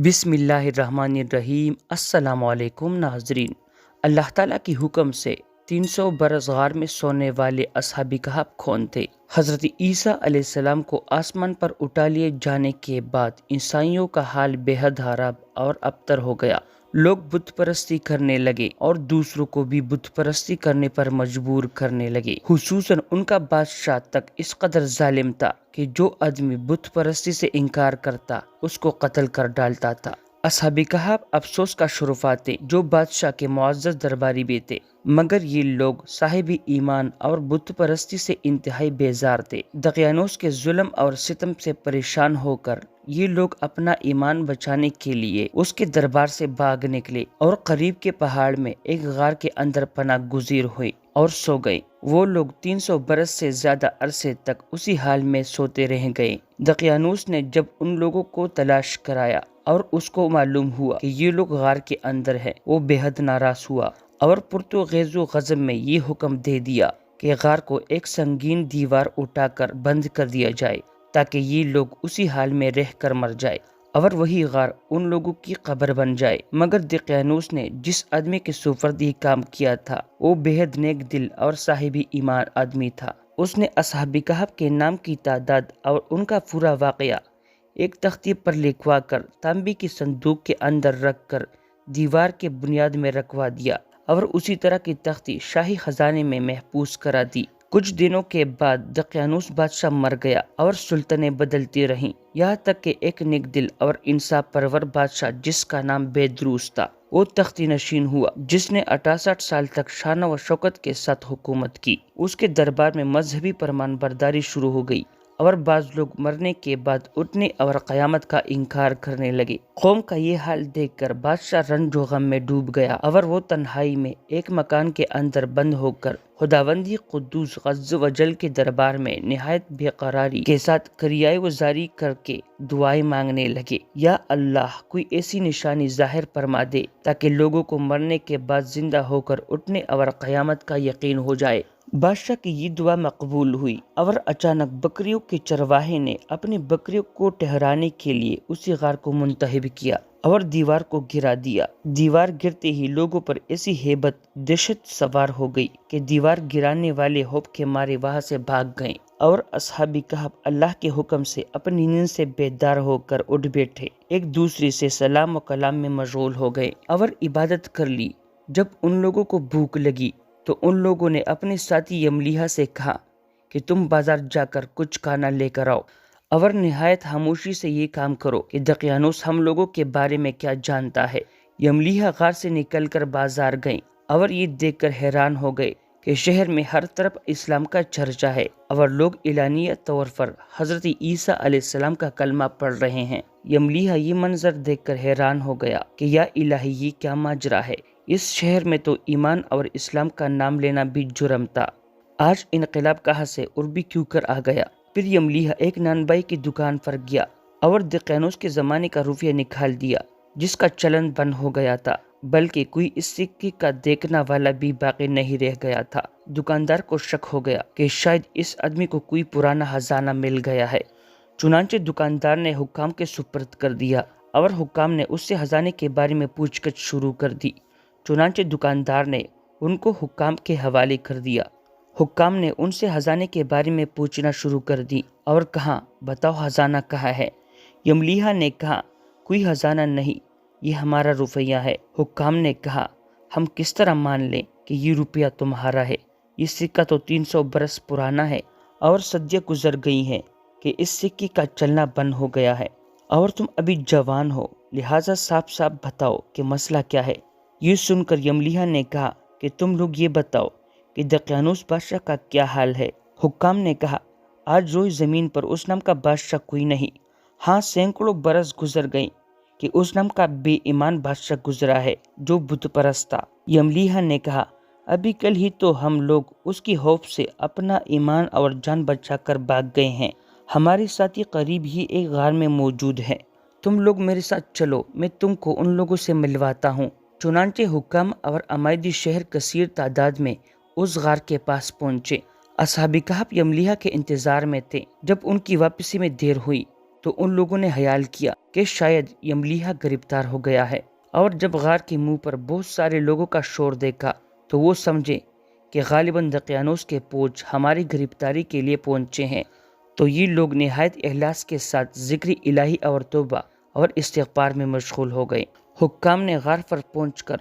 بسم اللہ الرحمن الرحیم۔ السلام علیکم ناظرین۔ اللہ تعالیٰ کی حکم سے 300 برس غار میں سونے والے اصحاب کہف کون تھے؟ حضرت عیسیٰ علیہ السلام کو آسمان پر اٹھا لیے جانے کے بعد عیسائیوں کا حال بے حد خراب اور ابتر ہو گیا۔ لوگ بت پرستی کرنے لگے اور دوسروں کو بھی بت پرستی کرنے پر مجبور کرنے لگے۔ خصوصاً ان کا بادشاہ تک اس قدر ظالم تھا کہ جو آدمی بت پرستی سے انکار کرتا اس کو قتل کر ڈالتا تھا۔ اصحاب کہف افسوس کا شرفا تھے جو بادشاہ کے معزز درباری بھی تھے، مگر یہ لوگ صاحب ایمان اور بت پرستی سے انتہائی بیزار تھے۔ دقیانوس کے ظلم اور ستم سے پریشان ہو کر یہ لوگ اپنا ایمان بچانے کے لیے اس کے دربار سے بھاگ نکلے اور قریب کے پہاڑ میں ایک غار کے اندر پناہ گزیر ہوئے اور سو گئے۔ وہ لوگ 300 برس سے زیادہ عرصے تک اسی حال میں سوتے رہ گئے۔ دقیانوس نے جب ان لوگوں کو تلاش کرایا اور اس کو معلوم ہوا کہ یہ لوگ غار کے اندر ہیں، وہ بے حد ناراض ہوا اور پرتغیز و غضب میں یہ حکم دے دیا کہ غار کو ایک سنگین دیوار اٹھا کر بند کر دیا جائے تاکہ یہ لوگ اسی حال میں رہ کر مر جائے اور وہی غار ان لوگوں کی قبر بن جائے۔ مگر دقیانوس نے جس آدمی کے سپرد یہ کام کیا تھا وہ بے حد نیک دل اور صاحب ایمان آدمی تھا۔ اس نے اصحاب کہف کے نام کی تعداد اور ان کا پورا واقعہ ایک تختی پر لکھوا کر تانبے کی صندوق کے اندر رکھ کر دیوار کے بنیاد میں رکھوا دیا اور اسی طرح کی تختی شاہی خزانے میں محفوظ کرا دی۔ کچھ دنوں کے بعد دقیانوس بادشاہ مر گیا اور سلطنتیں بدلتی رہیں، یہاں تک کہ ایک نیک دل اور انصاف پرور بادشاہ جس کا نام بیدروس تھا وہ تختی نشین ہوا، جس نے 68 سال تک شان و شوکت کے ساتھ حکومت کی۔ اس کے دربار میں مذہبی فرمان برداری شروع ہو گئی اور بعض لوگ مرنے کے بعد اٹھنے اور قیامت کا انکار کرنے لگے۔ قوم کا یہ حال دیکھ کر بادشاہ رنج و غم میں ڈوب گیا اور وہ تنہائی میں ایک مکان کے اندر بند ہو کر خداوندی قدوس عز و جل کے دربار میں نہایت بے قراری کے ساتھ کریائے گزاری کر کے دعائیں مانگنے لگے، یا اللہ کوئی ایسی نشانی ظاہر فرما دے تاکہ لوگوں کو مرنے کے بعد زندہ ہو کر اٹھنے اور قیامت کا یقین ہو جائے۔ بادشاہ کی یہ دعا مقبول ہوئی اور اچانک بکریوں کے چرواہے نے اپنی بکریوں کو ٹھہرانے کے لیے اسی غار کو منتخب کیا اور دیوار کو گرا دیا۔ دیوار گرتے ہی لوگوں پر ایسی ہیبت دہشت سوار ہو گئی کہ دیوار گرانے والے خوف کے مارے وہاں سے بھاگ گئے اور اصحاب کہف اللہ کے حکم سے اپنی نیند سے بیدار ہو کر اٹھ بیٹھے، ایک دوسرے سے سلام و کلام میں مشغول ہو گئے اور عبادت کر لی۔ جب ان لوگوں کو بھوک لگی تو ان لوگوں نے اپنے ساتھی یملیحا سے کہا کہ تم بازار جا کر کچھ کھانا لے کر آؤ اور نہایت خاموشی سے یہ کام کرو کہ دقیانوس ہم لوگوں کے بارے میں کیا جانتا ہے۔ یملیحا غار سے نکل کر بازار گئیں اور یہ دیکھ کر حیران ہو گئے کہ شہر میں ہر طرف اسلام کا چرچا ہے اور لوگ اعلانیہ طور پر حضرت عیسیٰ علیہ السلام کا کلمہ پڑھ رہے ہیں۔ یملیحا یہ منظر دیکھ کر حیران ہو گیا کہ یا الہی یہ کیا ماجرا ہے، اس شہر میں تو ایمان اور اسلام کا نام لینا بھی جرم تھا، آج انقلاب کہاں سے اور بھی کیوں کر آ گیا۔ پھر یملیحا ایک نانبائی کی دکان پر گیا اور دقیانوس کے زمانے کا روپیہ نکال دیا جس کا چلن بند ہو گیا تھا، بلکہ کوئی اس سکے کا دیکھنا والا بھی باقی نہیں رہ گیا تھا۔ دکاندار کو شک ہو گیا کہ شاید اس آدمی کو کوئی پرانا خزانہ مل گیا ہے، چنانچہ دکاندار نے حکام کے سپرد کر دیا اور حکام نے اس سے خزانے کے بارے میں پوچھ گچھ شروع کر دی۔ چنانچہ دکاندار نے ان کو حکام کے حوالے کر دیا۔ حکام نے ان سے خزانے کے بارے میں پوچھنا شروع کر دی اور کہا بتاؤ خزانہ کہاں ہے۔ یملیحا نے کہا کوئی خزانہ نہیں، یہ ہمارا روپیہ ہے۔ حکام نے کہا ہم کس طرح مان لیں کہ یہ روپیہ تمہارا ہے، یہ سکہ تو 300 برس پرانا ہے اور صدیاں گزر گئی ہیں کہ اس سکے کا چلنا بند ہو گیا ہے اور تم ابھی جوان ہو، لہٰذا صاف صاف بتاؤ کہ مسئلہ کیا ہے۔ یہ سن کر یملیحا نے کہا کہ تم لوگ یہ بتاؤ کہ دقیانوس بادشاہ کا کیا حال ہے۔ حکام نے کہا آج روئے زمین پر اس نام کا بادشاہ کوئی نہیں، ہاں سینکڑوں برس گزر گئے کہ اس نام کا بے ایمان بادشاہ گزرا ہے جو بت پرست تھا۔ یملیحا نے کہا ابھی کل ہی تو ہم لوگ اس کی خوف سے اپنا ایمان اور جان بچا کر بھاگ گئے ہیں، ہمارے ساتھی قریب ہی ایک غار میں موجود ہیں، تم لوگ میرے ساتھ چلو، میں تم کو ان لوگوں سے ملواتا ہوں۔ چنانچہ حکام اور عمائدی شہر کثیر تعداد میں اس غار کے پاس پہنچے۔ اصحاب کہف یملیحا کے انتظار میں تھے۔ جب ان کی واپسی میں دیر ہوئی تو ان لوگوں نے خیال کیا کہ شاید یملیحہ گرفتار ہو گیا ہے، اور جب غار کے منہ پر بہت سارے لوگوں کا شور دیکھا تو وہ سمجھے کہ غالباً دقیانوس کے فوج ہماری گرفتاری کے لیے پہنچے ہیں۔ تو یہ لوگ نہایت اخلاص کے ساتھ ذکر الہی اور توبہ اور استغفار میں مشغول ہو گئے۔ حکام نے غار پر پہنچ کر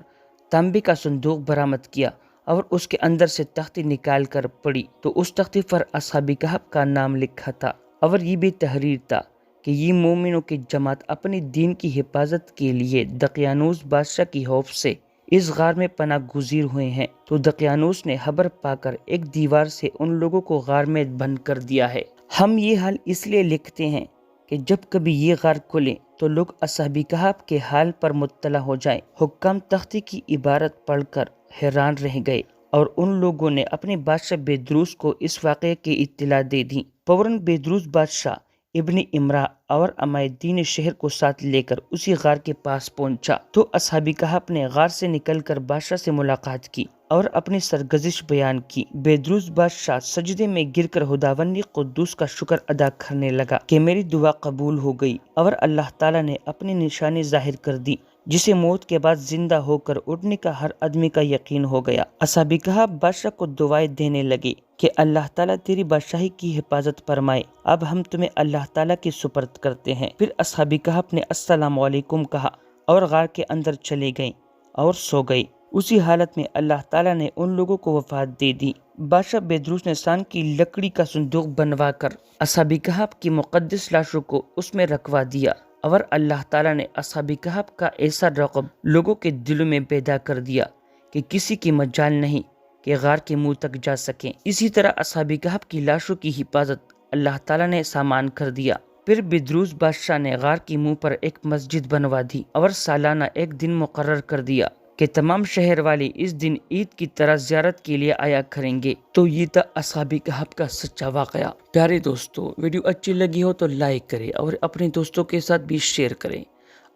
تانبے کا صندوق برآمد کیا اور اس کے اندر سے تختی نکال کر پڑھی تو اس تختی پر اصحاب کہف کا نام لکھا تھا، اور یہ بھی تحریر تھا کہ یہ مومنوں کی جماعت اپنی دین کی حفاظت کے لیے دقیانوس بادشاہ کی خوف سے اس غار میں پناہ گزیر ہوئے ہیں۔ تو دقیانوس نے خبر پا کر ایک دیوار سے ان لوگوں کو غار میں بند کر دیا ہے۔ ہم یہ حال اس لیے لکھتے ہیں کہ جب کبھی یہ غار کھلے تو لوگ اصحاب کہف کے حال پر مطلع ہو جائیں۔ حکام تختی کی عبارت پڑھ کر حیران رہ گئے، اور ان لوگوں نے اپنے بادشاہ بیدروس کو اس واقعے کی اطلاع دے دی۔ فوراً بیدروس بادشاہ ابن امرا اور امائدین شہر کو ساتھ لے کر اسی غار کے پاس پہنچا تو اصحاب کہف نے غار سے نکل کر بادشاہ سے ملاقات کی اور اپنی سرگزش بیان کی۔ بیدروس بادشاہ سجدے میں گر کر خداوند قدوس کا شکر ادا کرنے لگا کہ میری دعا قبول ہو گئی، اور اللہ تعالیٰ نے اپنی نشانی ظاہر کر دی جسے موت کے بعد زندہ ہو کر اٹھنے کا ہر آدمی کا یقین ہو گیا۔ اصحاب کہف بادشاہ کو دعائیں دینے لگے کہ اللہ تعالیٰ تیری بادشاہی کی حفاظت فرمائے، اب ہم تمہیں اللہ تعالیٰ کی سپرد کرتے ہیں۔ پھر اصحاب کہف نے السلام علیکم کہا اور غار کے اندر چلے گئے اور سو گئے۔ اسی حالت میں اللہ تعالیٰ نے ان لوگوں کو وفات دے دی۔ بادشاہ بیدروس نے سان کی لکڑی کا صندوق بنوا کر اصحاب کہف کی مقدس لاشوں کو اس میں رکھوا دیا، اور اللہ تعالیٰ نے اصحاب کہف کا ایسا رعب لوگوں کے دلوں میں پیدا کر دیا کہ کسی کی مجال نہیں کہ غار کے منہ تک جا سکیں۔ اسی طرح اصحاب کہف کی لاشوں کی حفاظت اللہ تعالیٰ نے سامان کر دیا۔ پھر بیدروس بادشاہ نے غار کے منہ پر ایک مسجد بنوا دی اور سالانہ ایک دن مقرر کر دیا کہ تمام شہر والے اس دن عید کی طرح زیارت کے لیے آیا کریں گے۔ تو یہ تھا اصحاب کہف کا سچا واقعہ۔ پیارے دوستو، ویڈیو اچھی لگی ہو تو لائک کریں اور اپنے دوستوں کے ساتھ بھی شیئر کریں۔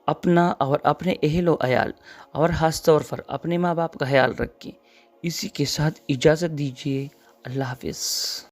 اپنا اور اپنے اہل و عیال اور خاص طور پر اپنے ماں باپ کا خیال رکھیں۔ اسی کے ساتھ اجازت دیجیے، اللہ حافظ۔